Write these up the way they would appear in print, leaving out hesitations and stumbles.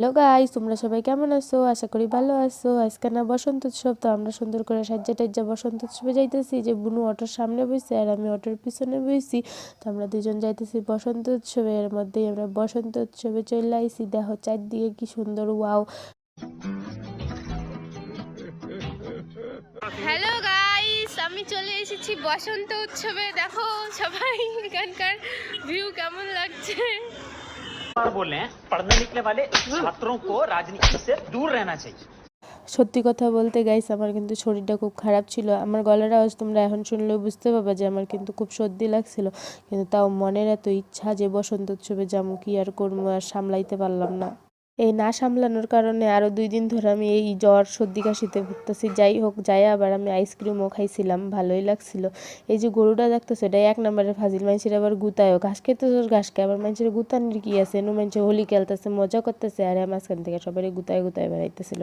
Hello guys, তোমরা সবাই কেমন আছো? আশা করি ভালো আছো। আজকে না বসন্ত উৎসব, তো আমরা সুন্দর করে সাজ্জা টাজ্জা বসন্ত উৎসবে যাইতেছি। যে বুনু অটোর সামনে বইছে আর আমি অটোর পিছনে বইছি। তো আমরা দুজন যাইতেছি বসন্ত উৎসবে। এর মধ্যেই আমরা বসন্ত উৎসবে চলে আইছি। দেখো চারদিকে কি সুন্দর, ওয়াও। হ্যালো গাইস, আমি চলে এসেছি বসন্ত উৎসবে। দেখো সবাই এখানকার ভিউ কেমন লাগছে। बोल रहे हैं पढ़ने निकले वाले छात्रों को राजनीति से दूर रहना चाहिए। সত্যি কথা বলতে গাইস, আমার কিন্তু শরীরটা খুব খারাপ ছিল। আমার গলার আওয়াজ তোমরা এখন শুনলেও বুঝতে পারবা যে আমার কিন্তু খুব সর্দি লাগছিল। কিন্তু তাও মনের এত ইচ্ছা যে বসন্ত উৎসবে যাবো, কি আর করবো, আর সামলাইতে পারলাম না। এই না সামলানোর কারণে আরও 2 দিন ধরে আমি এই জ্বর সর্দি কাশিতে ভুগতেছি। যাই হোক, যাই আবার আমি আইসক্রিমও খাইছিলাম, ভালোই লাগছিল। এই যে গরুটা দেখতেছে, এটা 1 নম্বরের ফাজিল। মানুষের আবার গুতায়ও, ঘাস খেতে ঘাস খায়, আবার মানুষের গুতানির কি আছে? এনু মানুষের হোলি খেলতেছে, মজা করতেছে, আর মাঝখান থেকে সবারই গুতায় গুতায় বেড়াইতেছিল।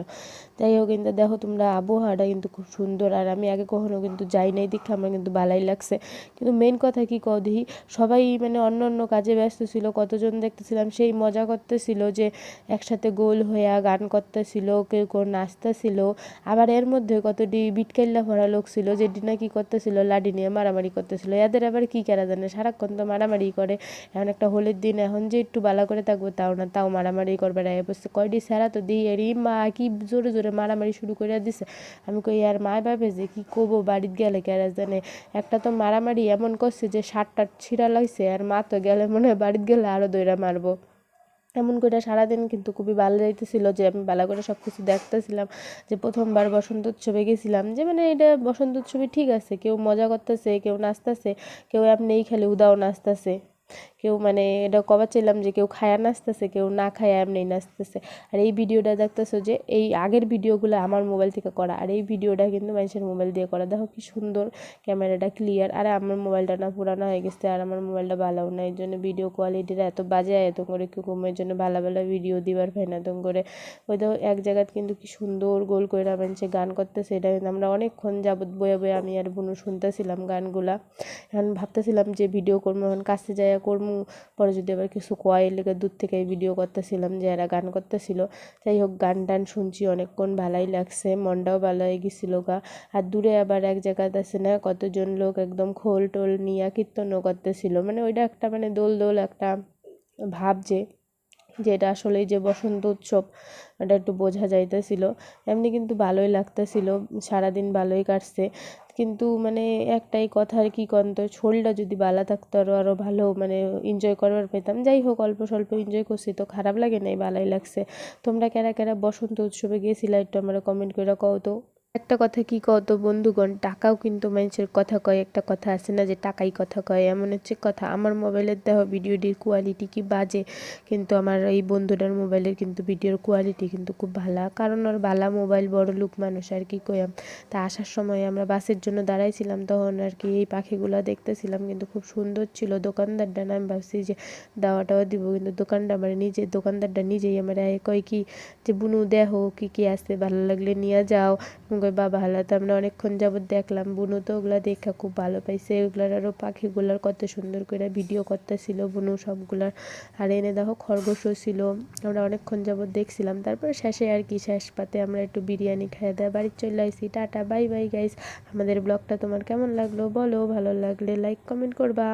যাই হোক, কিন্তু দেখো তোমরা, আবহাওয়াটা কিন্তু খুব সুন্দর। আর আমি আগে কখনো কিন্তু যাই নাই, দেখে আমার কিন্তু ভালোই লাগছে। কিন্তু মেন কথা কি কও দেখি, সবাই মানে অন্য অন্য কাজে ব্যস্ত ছিল। কতজন দেখতেছিলাম সেই মজা করতেছিল, যে একসাথে গোল হইয়া গান করতেছিল, কেউ কেউ নাচতেছিল। আবার এর মধ্যে কতটি বিটকাইল্লা ভরা লোক ছিল, যেটি নাকি করতেছিল লাডি নিয়ে মারামারি করতেছিল। এদের আবার কি কেরা জানে, সারাক্ষণ তো মারামারি করে। এখন একটা হোলির দিন, এখন যে একটু বালা করে থাকবো তাও না, তাও মারামারি করবে। রায় বসছে কয়টি সেরা তো দিই, এর মা কি জোরে জোরে মারামারি শুরু করে দিছে। আমি কই আর মা ভাবে যে কি করবো, বাড়িতে গেলে কেরা জানে। একটা তো মারামারি এমন করছে যে শার্ট ছিঁড়া লাগছে, আর মা তো গেলে মনে হয় বাড়িতে গেলে আরো দইরা মারবো। এমন করে সারাদিন কিন্তু খুবই ভালো যাইতেছিল, যে আমি ভালো করে সব কিছু দেখতেছিলাম। যে প্রথমবার বসন্ত উৎসবে গেছিলাম, যে মানে এটা বসন্ত উৎসবে ঠিক আছে, কেউ মজা করতেছে, কেউ নাচতেছে, কেউ এমনিই খালি উদাও নাচতেছে। কেউ মানে এটা কবার চাইলাম যে কেউ খায়া নাচতেছে, কেউ না খায়া এমনি নাচতেছে। আর এই ভিডিওটা দেখতেছো, যে এই আগের ভিডিওগুলো আমার মোবাইল থেকে করা, আর এই ভিডিওটা কিন্তু মানুষের মোবাইল দিয়ে করা। দেখো কি সুন্দর, ক্যামেরাটা ক্লিয়ার। আর আমার মোবাইলটা না পুরানো হয়ে গেছে, আর আমার মোবাইলটা ভালোও না, এই জন্য ভিডিও কোয়ালিটিটা এত বাজে। এত করে কি কমের জন্য ভালো ভালো ভিডিও দিবার পাই না। এত করে ওই তো এক জায়গায় কিন্তু কি সুন্দর গোল করে মানুষে গান করতেছে। এটা কিন্তু আমরা অনেকক্ষণ যাবত বয়ে বয়ে আমি আর বুনু শুনতেছিলাম গানগুলা। এখন ভাবতেছিলাম যে ভিডিও করবো, এখন কাছে যাইয়া করবো, পরে যদি আবার কিছু কয়, লেগে দূর থেকে ভিডিও করতেছিলাম যে এরা গান করতেছিল। যাই হোক, গান টান শুনছি অনেকক্ষণ, ভালোই লাগছে, মনটাও ভালো হয়ে গেছিল গা। আর দূরে আবার এক জায়গাতে আছে না, কতজন লোক একদম খোল টোল নিয়ে কীর্তনও করতেছিল। মানে ওইটা একটা মানে দোল দোল একটা ভাব, যে এটা আসলেই যে বসন্ত উৎসব, এটা একটু বোঝা যাইতেছিল। এমনি কিন্তু ভালোই লাগতেছিল, সারাদিন ভালোই কাটছে। কিন্তু মানে একটাই কথা, আর কি কন্ত, শরীরটা যদি ভালো থাকতো আরও আরও ভালো মানে এনজয় করবার পেতাম। যাই হোক, অল্প স্বল্প এনজয় করছি, তো খারাপ লাগে নাই, ভালোই লাগছে। তোমরা কারা কারা বসন্ত উৎসবে গেছিলা একটু আমরা কমেন্ট করে কও তো। একটা কথা কি কও তো বন্ধুগণ, টাকাও কিন্তু মানুষের কথা কয়। একটা কথা আছে না যে টাকাই কথা কয়, এমন হচ্ছে কথা। আমার মোবাইলের দেখো ভিডিওটির কোয়ালিটি কি বাজে, কিন্তু আমার এই বন্ধুটার মোবাইলের কিন্তু ভিডিওর কোয়ালিটি কিন্তু খুব ভালো। কারণ ওর ভালো মোবাইল, বড় লোক মানুষ, আর কি কইয়াম। তা আসার সময় আমরা বাসের জন্য দাঁড়াইছিলাম, তখন আর কি এই পাখিগুলো দেখতেছিলাম, কিন্তু খুব সুন্দর ছিল। দোকানদারটা না, আমি ভাবছি যে দাওয়াটাও দিব, কিন্তু দোকানটা আমার দোকানদারটা নিজেই আমার কয় কি যে বুনু দেখো কি কি আছে, ভালো লাগলে নিয়ে যাও। কই বা ভালো। তো আমরা অনেকক্ষণ যাবত দেখলাম, বুনু তো ওগুলা দেখা খুব ভালো পাইছে। ওগুলার আরও পাখিগুলার কত সুন্দর করে ভিডিও করতেছিল বুনু সবগুলার। আর এনে দেখো খরগোশও ছিল, আমরা অনেকক্ষণ যাবত দেখছিলাম। তারপরে শেষে আর কি, শেষ পাতে আমরা একটু বিরিয়ানি খেয়ে দেয় বাড়ি চলে আসি। Tata, bye bye guys. আমাদের ব্লগটা তোমার কেমন লাগলো বলো, ভালো লাগলে লাইক কমেন্ট করবা।